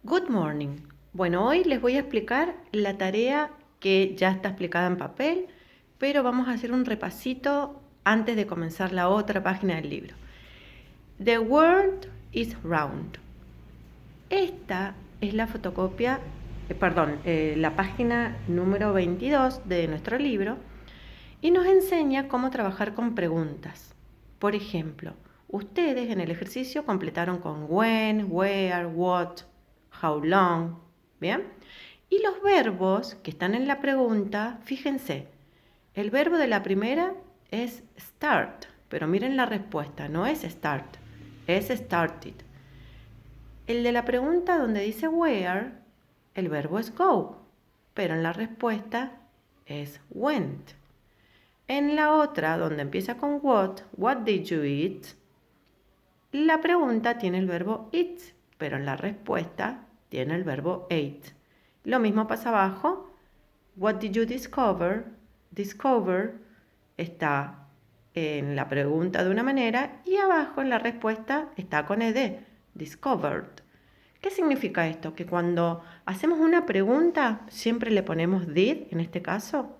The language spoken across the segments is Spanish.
Good morning. Bueno, hoy les voy a explicar la tarea que ya está explicada en papel, pero vamos a hacer un repasito antes de comenzar la otra página del libro. The world is round. Esta es la fotocopia, la página número 22 de nuestro libro y nos enseña cómo trabajar con preguntas. Por ejemplo, ustedes en el ejercicio completaron con when, where, what, how long, ¿bien? Y los verbos que están en la pregunta, fíjense, el verbo de la primera es start, pero miren la respuesta, no es start, es started. El de la pregunta donde dice where, el verbo es go, pero en la respuesta es went. En la otra, donde empieza con what did you eat? La pregunta tiene el verbo eat, pero en la respuesta tiene el verbo ate. Lo mismo pasa abajo. What did you discover? Discover está en la pregunta de una manera y abajo en la respuesta está con ed, discovered. ¿Qué significa esto? Que cuando hacemos una pregunta siempre le ponemos did, en este caso,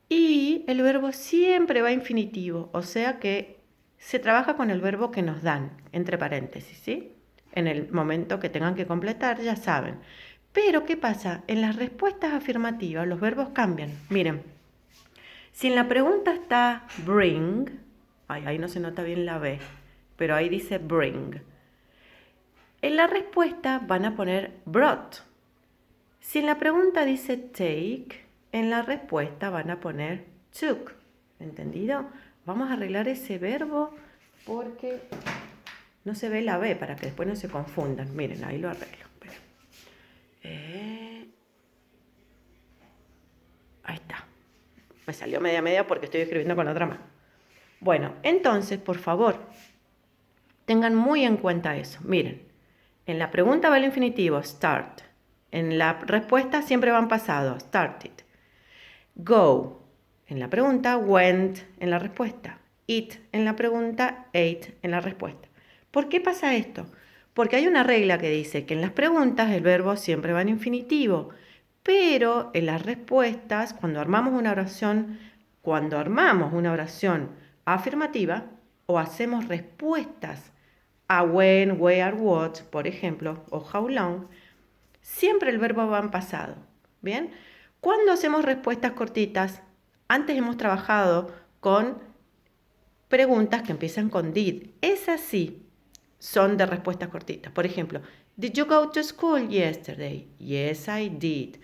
y el verbo siempre va infinitivo, o sea que se trabaja con el verbo que nos dan, entre paréntesis, ¿sí? En el momento que tengan que completar, ya saben. Pero, ¿qué pasa? En las respuestas afirmativas los verbos cambian. Miren, si en la pregunta está bring, ahí no se nota bien la B, pero ahí dice bring. En la respuesta van a poner brought. Si en la pregunta dice take, en la respuesta van a poner took. ¿Entendido? Vamos a arreglar ese verbo porque no se ve la B para que después no se confundan. Miren, ahí lo arreglo. Ahí está. Me salió media porque estoy escribiendo con la otra mano. Bueno, entonces, por favor, tengan muy en cuenta eso. Miren, en la pregunta va el infinitivo, start. En la respuesta siempre van pasado, started. Go, en la pregunta, went, en la respuesta. Eat, en la pregunta, ate, en la respuesta. ¿Por qué pasa esto? Porque hay una regla que dice que en las preguntas el verbo siempre va en infinitivo, pero en las respuestas, cuando armamos una oración afirmativa o hacemos respuestas a when, where, what, por ejemplo, o how long, siempre el verbo va en pasado. ¿Bien? Cuando hacemos respuestas cortitas, antes hemos trabajado con preguntas que empiezan con did. Esas sí son de respuestas cortitas. Por ejemplo, did you go to school yesterday? Yes, I did.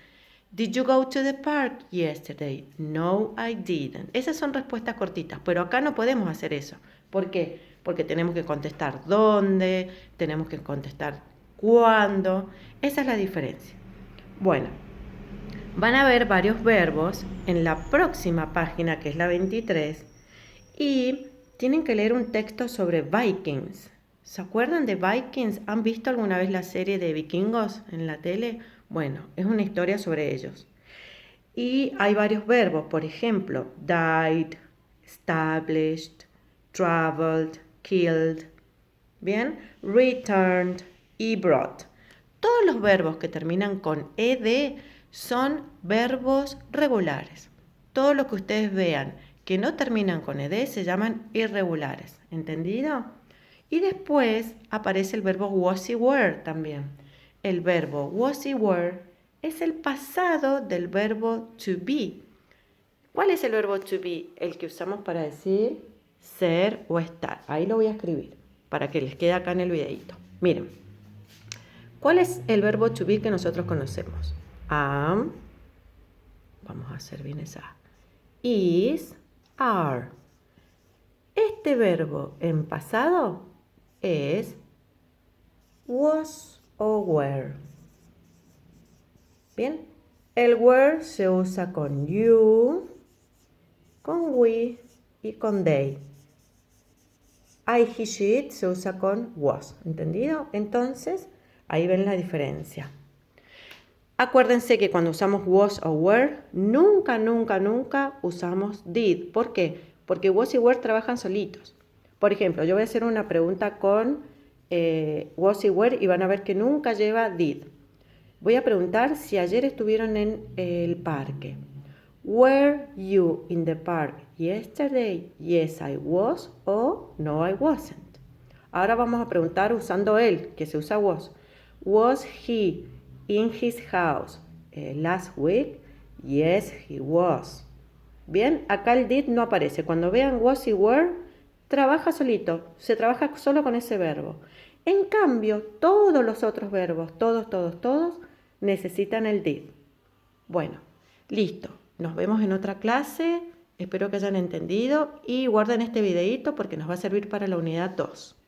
Did you go to the park yesterday? No, I didn't. Esas son respuestas cortitas, pero acá no podemos hacer eso. ¿Por qué? Porque tenemos que contestar dónde, tenemos que contestar cuándo. Esa es la diferencia. Bueno, van a ver varios verbos en la próxima página, que es la 23, y tienen que leer un texto sobre Vikings. ¿Se acuerdan de Vikings? ¿Han visto alguna vez la serie de vikingos en la tele? Bueno, es una historia sobre ellos. Y hay varios verbos, por ejemplo, died, established, traveled, killed, ¿bien? Returned y brought. Todos los verbos que terminan con ed son verbos regulares. Todo lo que ustedes vean que no terminan con ed se llaman irregulares. ¿Entendido? Y después aparece el verbo was y were también. El verbo was y were es el pasado del verbo to be. ¿Cuál es el verbo to be? El que usamos para decir ser o estar. Ahí lo voy a escribir para que les quede acá en el videito. Miren, ¿cuál es el verbo to be que nosotros conocemos? Am, vamos a hacer bien esa. Is, are. Este verbo en pasado es was o were. Bien, el were se usa con you, con we y con they. I, he, she, it se usa con was. ¿Entendido? Entonces, ahí ven la diferencia. Acuérdense que cuando usamos was o were, nunca usamos did. ¿Por qué? Porque was y were trabajan solitos. Por ejemplo, yo voy a hacer una pregunta con was y were y van a ver que nunca lleva did. Voy a preguntar si ayer estuvieron en el parque. Were you in the park yesterday? Yes, I was o no, I wasn't. Ahora vamos a preguntar usando él, que se usa was. Was he in his house last week? Yes, he was. Bien, acá el did no aparece. Cuando vean was y were, trabaja solito. Se trabaja solo con ese verbo. En cambio, todos los otros verbos, todos, necesitan el did. Bueno, listo. Nos vemos en otra clase. Espero que hayan entendido y guarden este videíto porque nos va a servir para la unidad 2.